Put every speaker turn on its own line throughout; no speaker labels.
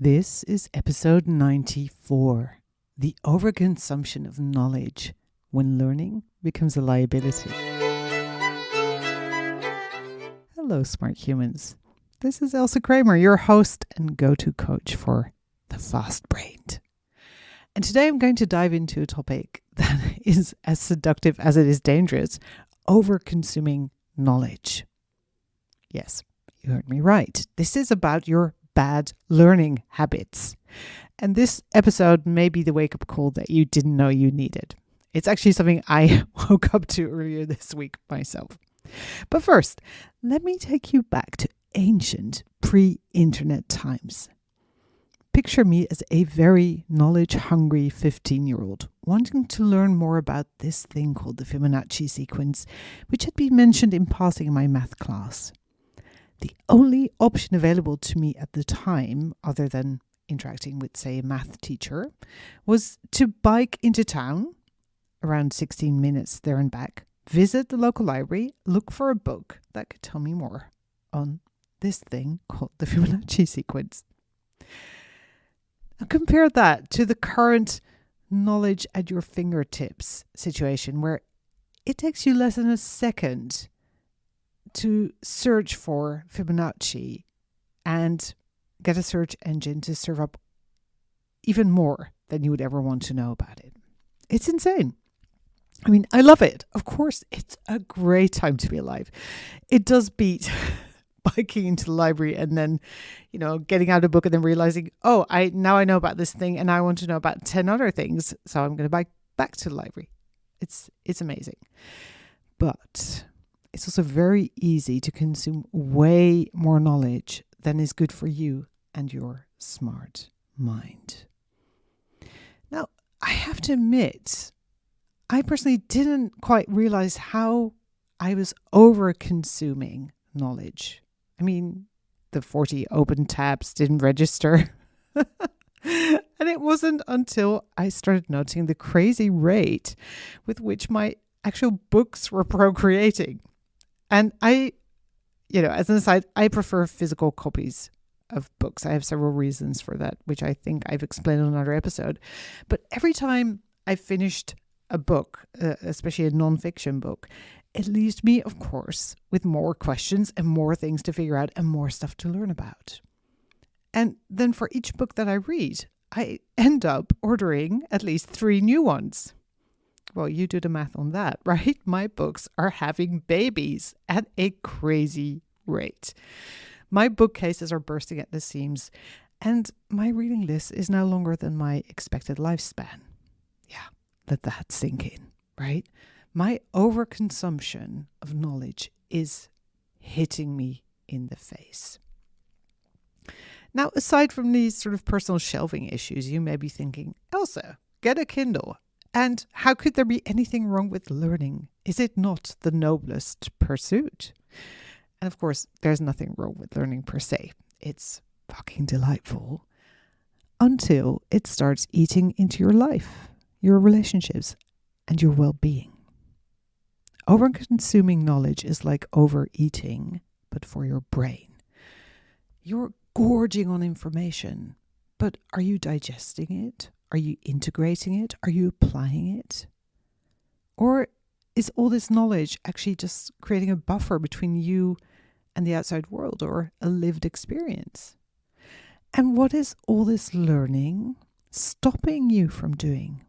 This is episode 94, the overconsumption of knowledge when learning becomes a liability. Hello, smart humans. This is Elsa Kramer, your host and go-to coach for the fast-brained. And today I'm going to dive into a topic that is as seductive as it is dangerous, overconsuming knowledge. Yes, you heard me right. This is about your bad learning habits. And this episode may be the wake-up call that you didn't know you needed. It's actually something I woke up to earlier this week myself. But first, let me take you back to ancient pre-internet times. Picture me as a very knowledge-hungry 15-year-old wanting to learn more about this thing called the Fibonacci sequence, which had been mentioned in passing in my math class. The only option available to me at the time, other than interacting with, say, a math teacher, was to bike into town, around 16 minutes there and back, visit the local library, look for a book that could tell me more on this thing called the Fibonacci sequence. Now compare that to the current knowledge at your fingertips situation, where it takes you less than a second to search for Fibonacci and get a search engine to serve up even more than you would ever want to know about it. It's insane. I mean, I love it. Of course, it's a great time to be alive. It does beat biking into the library and then, getting out a book and then realizing, I know about this thing and I want to know about 10 other things. So I'm going to bike back to the library. It's amazing. But it's also very easy to consume way more knowledge than is good for you and your smart mind. Now, I have to admit, I personally didn't quite realize how I was over-consuming knowledge. I mean, the 40 open tabs didn't register. And it wasn't until I started noticing the crazy rate with which my actual books were procreating. And I, as an aside, I prefer physical copies of books. I have several reasons for that, which I think I've explained in another episode. But every time I finished a book, especially a non-fiction book, it leaves me, of course, with more questions and more things to figure out and more stuff to learn about. And then for each book that I read, I end up ordering at least 3 new ones. Well, you do the math on that, right? My books are having babies at a crazy rate. My bookcases are bursting at the seams, and my reading list is no longer than my expected lifespan. Yeah, let that sink in, right? My overconsumption of knowledge is hitting me in the face. Now, aside from these sort of personal shelving issues, you may be thinking, Elsa, get a Kindle. And how could there be anything wrong with learning? Is it not the noblest pursuit? And of course, there's nothing wrong with learning per se. It's fucking delightful until it starts eating into your life, your relationships, and your well-being. Over-consuming knowledge is like overeating, but for your brain. You're gorging on information, but are you digesting it? Are you integrating it? Are you applying it? Or is all this knowledge actually just creating a buffer between you and the outside world, or a lived experience? And what is all this learning stopping you from doing?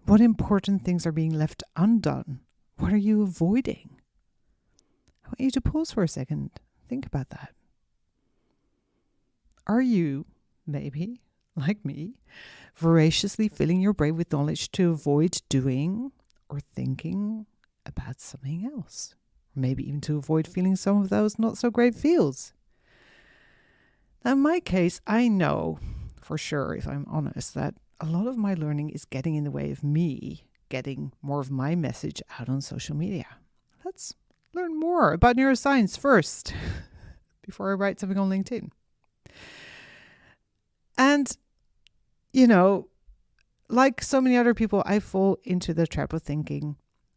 What important things are being left undone? What are you avoiding? I want you to pause for a second. Think about that. Are you, maybe, like me, voraciously filling your brain with knowledge to avoid doing or thinking about something else? Maybe even to avoid feeling some of those not so great feels. Now, in my case, I know for sure, if I'm honest, that a lot of my learning is getting in the way of me getting more of my message out on social media. Let's learn more about neuroscience first before I write something on LinkedIn. And, like so many other people, I fall into the trap of thinking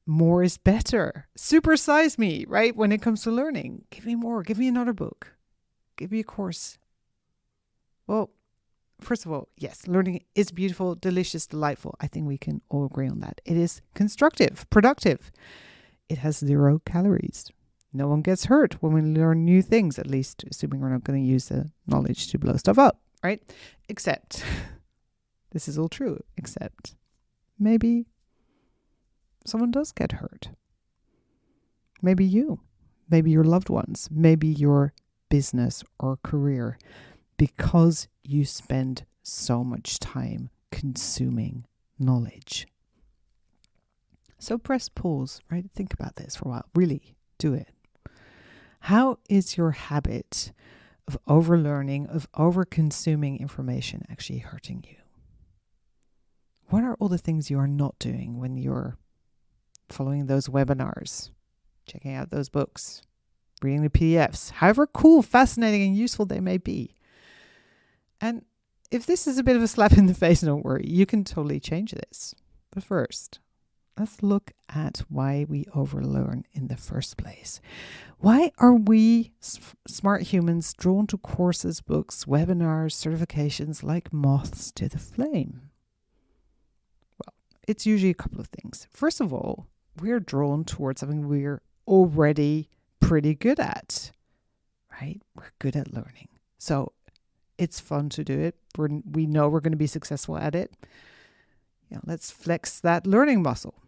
more is better. Supersize me, right? When it comes to learning, give me more, give me another book, give me a course. Well, first of all, yes, learning is beautiful, delicious, delightful. I think we can all agree on that. It is constructive, productive. It has 0 calories. No one gets hurt when we learn new things, at least assuming we're not going to use the knowledge to blow stuff up, right? Except, this is all true, except maybe someone does get hurt. Maybe you, maybe your loved ones, maybe your business or career, because you spend so much time consuming knowledge. So press pause, right? Think about this for a while. Really do it. How is your habit of overlearning, of over-consuming information actually hurting you? What are all the things you are not doing when you're following those webinars, checking out those books, reading the PDFs, however cool, fascinating, and useful they may be? And if this is a bit of a slap in the face, don't worry, you can totally change this. But first, let's look at why we overlearn in the first place. Why are we smart humans drawn to courses, books, webinars, certifications like moths to the flame? Well, it's usually a couple of things. First of all, we're drawn towards something we're already pretty good at, right? We're good at learning. So it's fun to do it. We know we're going to be successful at it. Let's flex that learning muscle.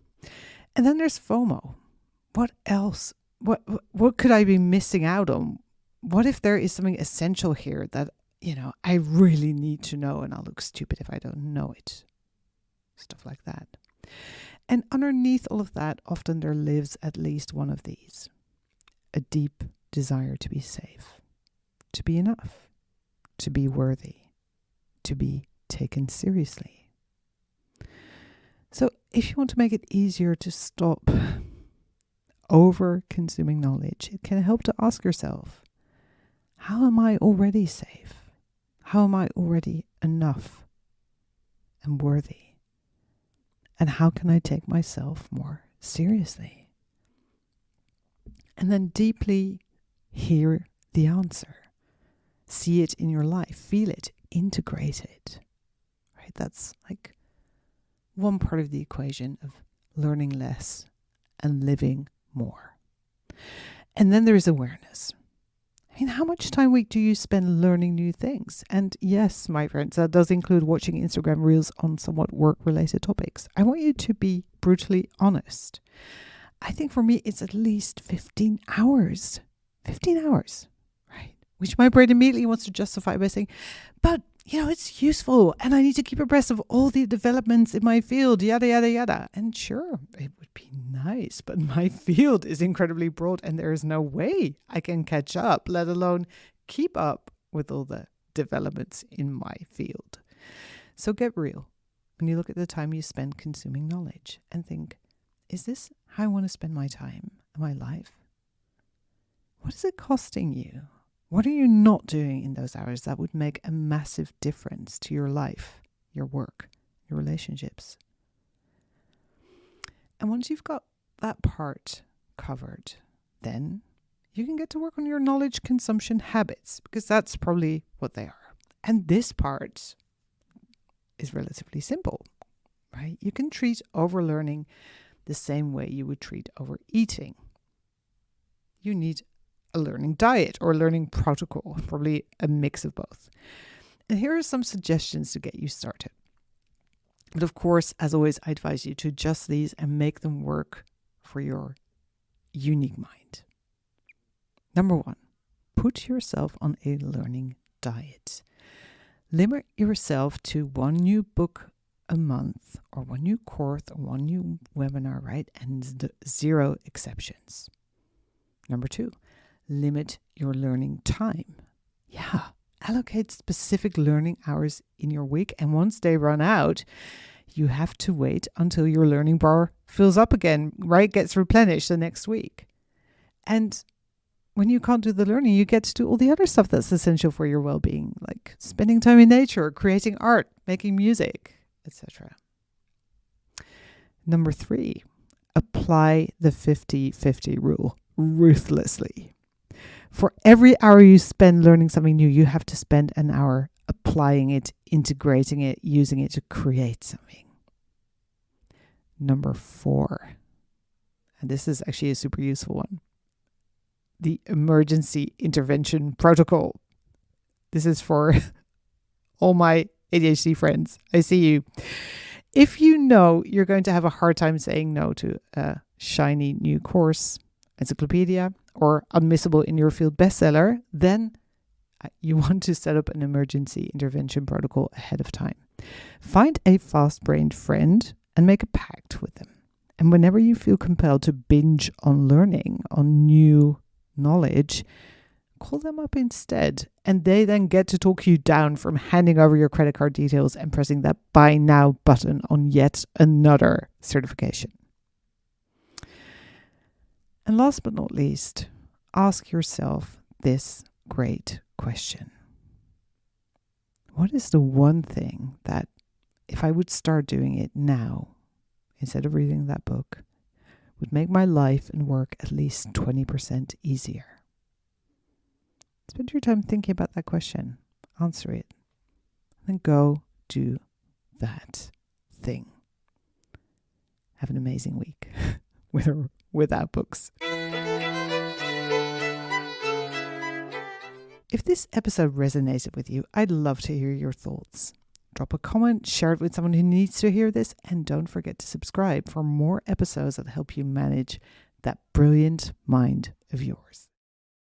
And then there's FOMO. What else? What could I be missing out on? What if there is something essential here that, I really need to know, and I'll look stupid if I don't know it? Stuff like that. And underneath all of that, often there lives at least one of these: a deep desire to be safe, to be enough, to be worthy, to be taken seriously. So if you want to make it easier to stop over-consuming knowledge, it can help to ask yourself, how am I already safe? How am I already enough and worthy? And how can I take myself more seriously? And then deeply hear the answer. See it in your life. Feel it. Integrate it. Right? That's like one part of the equation of learning less and living more. And then there is awareness. How much time a week do you spend learning new things? And yes, my friends, that does include watching Instagram reels on somewhat work-related topics. I want you to be brutally honest. I think for me, it's at least 15 hours. 15 hours, right? Which my brain immediately wants to justify by saying, but, it's useful and I need to keep abreast of all the developments in my field, yada, yada, yada. And sure, it would be nice, but my field is incredibly broad and there is no way I can catch up, let alone keep up with all the developments in my field. So get real when you look at the time you spend consuming knowledge and think, is this how I want to spend my time and my life? What is it costing you? What are you not doing in those hours that would make a massive difference to your life, your work, your relationships? And once you've got that part covered, then you can get to work on your knowledge consumption habits, because that's probably what they are. And this part is relatively simple, right? You can treat overlearning the same way you would treat overeating. You need a learning diet or a learning protocol, probably a mix of both. And here are some suggestions to get you started. But of course, as always, I advise you to adjust these and make them work for your unique mind. Number 1, put yourself on a learning diet. Limit yourself to one new book a month, or one new course, or one new webinar, right? And 0 exceptions. Number 2, limit your learning time. Allocate specific learning hours in your week, and once they run out, you have to wait until your learning bar fills up again, right? Gets replenished the next week. And when you can't do the learning, you get to do all the other stuff that's essential for your well-being, like spending time in nature, creating art, making music, etc. Number 3, apply the 50-50 rule ruthlessly. For every hour you spend learning something new, you have to spend an hour applying it, integrating it, using it to create something. Number 4, and this is actually a super useful one, the emergency intervention protocol. This is for all my ADHD friends. I see you. If you know you're going to have a hard time saying no to a shiny new course, encyclopedia, or unmissable in your field bestseller, then you want to set up an emergency intervention protocol ahead of time. Find a fast-brained friend and make a pact with them. And whenever you feel compelled to binge on learning, on new knowledge, call them up instead. And they then get to talk you down from handing over your credit card details and pressing that buy now button on yet another certification. And last but not least, ask yourself this great question. What is the one thing that, if I would start doing it now, instead of reading that book, would make my life and work at least 20% easier? Spend your time thinking about that question. Answer it. Then go do that thing. Have an amazing week with or without books. If this episode resonated with you, I'd love to hear your thoughts. Drop a comment, share it with someone who needs to hear this, and don't forget to subscribe for more episodes that help you manage that brilliant mind of yours.